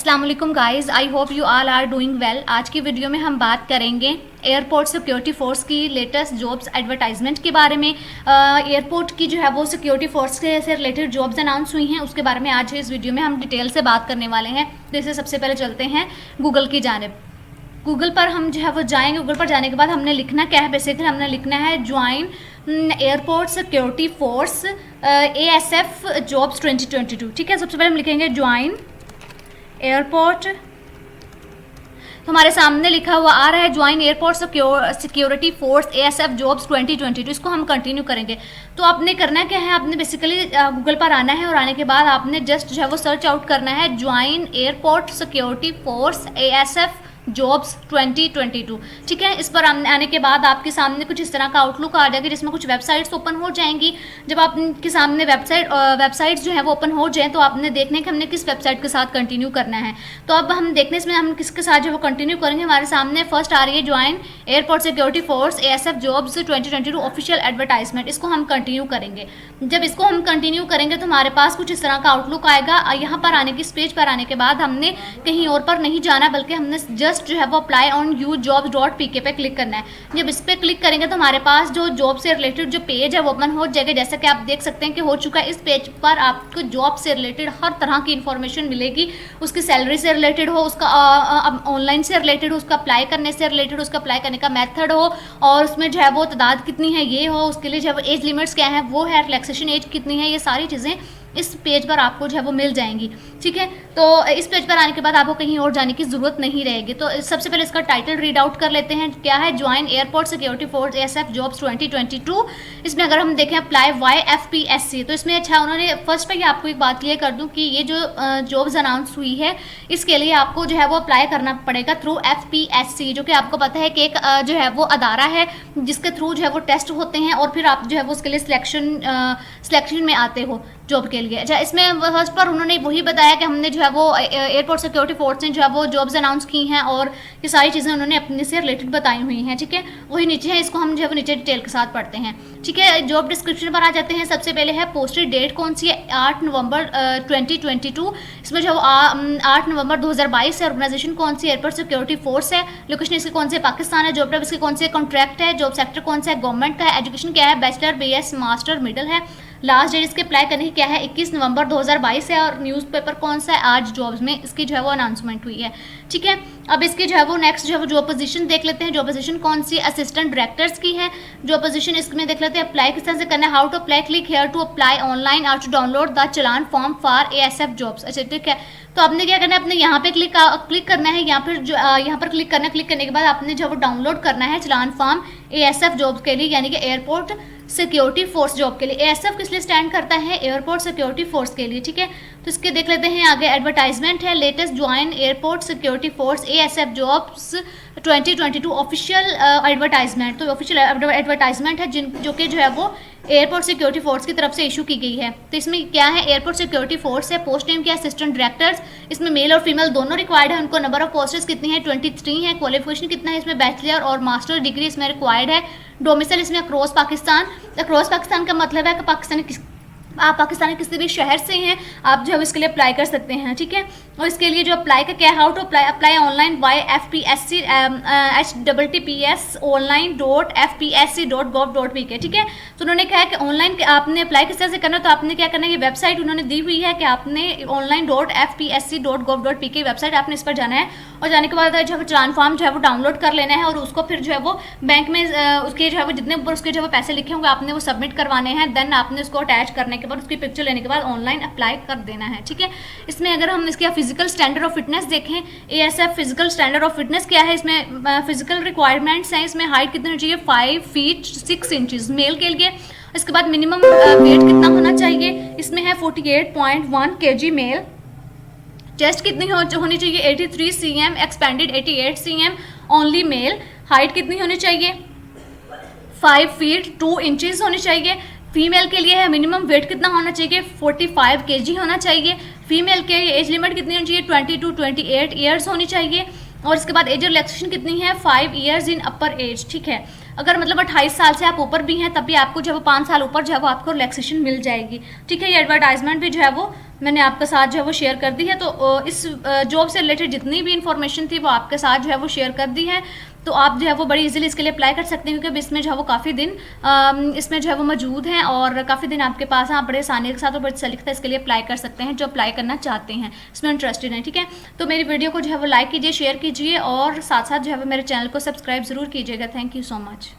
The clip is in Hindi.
अस्सलाम वालेकुम guys, I hope you all are doing well. आज की वीडियो में हम बात करेंगे एयरपोर्ट सिक्योरिटी फोर्स की लेटेस्ट जॉब्स एडवर्टाइजमेंट के बारे में। एयरपोर्ट की जो है वो सिक्योरिटी फोर्स से रिलेटेड जॉब्स अनाउंस हुई हैं, उसके बारे में आज इस वीडियो में हम डिटेल से बात करने वाले हैं। तो इससे सबसे पहले चलते हैं गूगल की जानिब। गूगल पर हम जो है वो जाएंगे। गूगल पर जाने के बाद हमने लिखना क्या है, बेसिकली हमने लिखना है join airport security force ASF jobs 2022। ठीक है, सबसे पहले हम लिखेंगे ज्वाइन एयरपोर्ट। तो हमारे सामने लिखा हुआ आ रहा है join airport security force ASF jobs 2022। इसको हम कंटिन्यू करेंगे। तो आपने करना क्या है, आपने बेसिकली गूगल पर आना है और आने के बाद आपने जस्ट जो है वो सर्च आउट करना है join airport security force ASF jobs 2022। ठीक है, इस पर आने के बाद आपके सामने कुछ इस तरह का आउटलुक आ जाएगा जिसमें कुछ वेबसाइट्स ओपन हो जाएंगी। जब आपके सामने वेबसाइट्स जो है वो ओपन हो जाए तो आपने देखने कि हमने किस वेबसाइट के साथ कंटिन्यू करना है। तो अब हम देखने इसमें हम किसके साथ जो है वो कंटिन्यू करेंगे। हमारे सामने फर्स्ट आ रही है join airport security force ASF jobs 2022 official advertisement. इसको हम कंटिन्यू करेंगे। जब इसको हम कंटिन्यू करेंगे तो हमारे पास कुछ इस तरह का आउटलुक आएगा। यहाँ पर आने की इस पेज पर आने के बाद हमने कहीं और पर नहीं जाना, बल्कि हमने जस्ट जो है वो अप्लाई ऑन youjobs.pk पे क्लिक करना है। जब इस पे क्लिक करेंगे तो हमारे पास जो जॉब से रिलेटेड जो पेज है वो ओपन हो जाएगा। जैसा कि आप देख सकते हैं कि हो चुका है। इस पेज पर आपको जॉब से रिलेटेड हर तरह की इंफॉर्मेशन मिलेगी। उसकी सैलरी से रिलेटेड हो, उसका ऑनलाइन से रिलेटेड हो, उसका अप्लाई करने से रिलेटेड, उसका अप्लाई करने का मेथड हो, और उसमें जो है वो तादाद कितनी है ये हो, उसके लिए जो है वो एज लिमिट्स क्या है वो है, रिलैक्सेशन एज कितनी है, ये सारी चीज़ें इस पेज पर आपको जो है वो मिल जाएंगी। ठीक है, तो इस पेज पर आने के बाद आपको कहीं और जाने की ज़रूरत नहीं रहेगी। तो सबसे पहले इसका टाइटल रीड आउट कर लेते हैं। क्या है, join airport security force ASF jobs 2022। इसमें अगर हम देखें अप्लाई YFPSC, तो इसमें अच्छा उन्होंने फर्स्ट पे ही आपको एक बात क्लियर कर दूं कि ये जो जॉब्स अनाउंस हुई है इसके लिए आपको जो है वो अप्लाई करना पड़ेगा थ्रू FPSC, जो कि आपको पता है कि एक जो है वो अदारा है जिसके थ्रू जो है वो टेस्ट होते हैं और फिर आप जो है वो उसके लिए सिलेक्शन में आते हो जॉब के लिए। अच्छा, इसमें फर्स्ट पर उन्होंने वही बताया कि हमने जो है वो एयरपोर्ट सिक्योरिटी फोर्स ने जो है वो जॉब्स अनाउंस की हैं और ये सारी चीज़ें उन्होंने अपने से रिलेटेड बताई हुई हैं। ठीक है, वही नीचे है, इसको हम जो है वो नीचे डिटेल के साथ पढ़ते हैं। ठीक है, जॉब डिस्क्रिप्शन पर आ जाते हैं। सबसे पहले है पोस्टेड डेट कौन सी है, 8 नवंबर 2022। इसमें जो 8 नवंबर 2022 है। ऑर्गेनाइजेशन कौन सी, एयरपोर्ट सिक्योरिटी फोर्स है। लोकेशन इसकी कौन से, पाकिस्तान है। जॉब टाइप इसके कौन से, कॉन्ट्रैक्ट है। जॉब सेक्टर कौन सा है, गवर्नमेंट का है। एजुकेशन क्या है, बैचलर BS मास्टर मिडिल है। लास्ट डेट इसके अप्लाई करने की क्या है, 21 नवंबर 2022 है। और न्यूज़पेपर कौन सा है, आज जॉब्स में इसकी जो है वो अनाउंसमेंट हुई है। ठीक है, अब इसकी जो है वो नेक्स्ट जो है वो जॉब पोजीशन देख लेते हैं। जॉब पोजीशन कौन सी, असिस्टेंट डायरेक्टर्स की है। जॉब पोजीशन इसमें देख लेते हैं। अप्लाई किस तरह से करना है, how to apply, click here to apply online और to download the challan form for ASF jobs. अच्छा, ठीक है, तो आपने क्या करना है, अपने यहाँ पे क्लिक करना है, या फिर यहाँ पर क्लिक करना है। क्लिक करने के बाद आपने जो वो डाउनलोड करना है चलान फॉर्म ASF जॉब के लिए, यानी कि एयरपोर्ट सिक्योरिटी फोर्स जॉब के लिए। ASF किस लिए स्टैंड करता है, एयरपोर्ट सिक्योरिटी फोर्स के लिए। ठीक है, तो इसके देख लेते हैं आगे। एडवर्टाइजमेंट है, latest join airport security force ASF jobs 2022 official advertisement. तो ऑफिशियल एडवर्टाइजमेंट है जो कि जो है वो एयरपोर्ट सिक्योरिटी फोर्स की तरफ से इशू की गई है। तो इसमें क्या है, एयरपोर्ट सिक्योरिटी फोर्स है। पोस्ट नेम क्या है, असिस्टेंट डायरेक्टर्स। इसमें मेल और फीमेल दोनों रिक्वायर्ड है। उनको नंबर ऑफ पोस्टेस कितनी है, 23 है। क्वालिफिकेशन कितना है, इसमें बैचलर और मास्टर डिग्री इसमें रिक्वायर्ड है। डोमिसाइल इसमें अक्रॉस पाकिस्तान। अक्रॉस पाकिस्तान का मतलब है कि आप पाकिस्तान के किसी भी शहर से हैं, आप जो है इसके लिए अप्लाई कर सकते हैं। ठीक है, और इसके लिए जो अप्लाई का क्या है, how to apply online YFPSC HTTPS online.fpsc.gov.pk। ठीक है, तो उन्होंने कहा है कि ऑनलाइन आपने अप्लाई किस तरह से करना है। तो आपने क्या करना है, ये वेबसाइट उन्होंने दी हुई है कि आपने online.fpsc.gov.pk वेबसाइट, आपने इस पर जाना है और जाने के बाद जो है चलान फॉर्म जो है वो डाउनलोड कर लेना है और उसको फिर जो है वो बैंक में उसके जो है वो जितने ऊपर उसके जो है पैसे लिखे होंगे आपने वो सबमिट करवाने हैं। देन आपने उसको अटैच करने के बाद उसकी पिक्चर लेने के बाद ऑनलाइन अप्लाई कर देना है। ठीक है, इसमें अगर हम इसके फिजिकल स्टैंडर्ड ऑफ फिटनेस देखें, ASF physical standard of fitness क्या है, इसमें फिजिकल रिक्वायरमेंट्स हैं। इसमें हाइट कितनी होनी चाहिए, 5 फीट 6 इंचेस मेल के लिए। इसके बाद मिनिमम वेट कितना होना चाहिए, इसमें है 48.1 kg मेल। चेस्ट कितनी होनी चाहिए, 83 cm, expanded 88 cm only mail. Height कितनी होनी चाहिए, 5 फीट 2 इंचेस होनी चाहिए। फीमेल के लिए है मिनिमम वेट कितना होना चाहिए, 45 kg होना चाहिए। फीमेल के एज लिमिट कितनी होनी चाहिए, 20 to 28 ईयर्स होनी चाहिए। और इसके बाद एज रिलैक्सेशन कितनी है, 5 ईयर्स इन अपर एज। ठीक है, अगर मतलब 28 साल से आप ऊपर भी हैं तब भी आपको जो है 5 साल ऊपर जो है वो आपको रिलैक्सेशन मिल जाएगी। ठीक है, ये एडवर्टाइजमेंट भी जो है वो मैंने आपके साथ जो है वो शेयर कर दी है। तो इस जॉब से रिलेटेड जितनी भी इंफॉर्मेशन थी वो आपके साथ जो है वो शेयर कर दी है। तो आप जो है वो बड़ी इजीली इसके लिए अप्लाई कर सकते हैं, क्योंकि इसमें जो है वो काफ़ी दिन इसमें जो है वो मौजूद हैं और काफ़ी दिन आपके पास हैं। आप बड़े आसानी के साथ और बड़े सलीके से इसके लिए अप्लाई कर सकते हैं जो अप्लाई करना चाहते हैं, इसमें इंटरेस्टेड हैं। ठीक है, तो मेरी वीडियो को जो है वो लाइक कीजिए, शेयर कीजिए और साथ साथ जो है वो मेरे चैनल को सब्सक्राइब ज़रूर कीजिएगा। Thank you so much.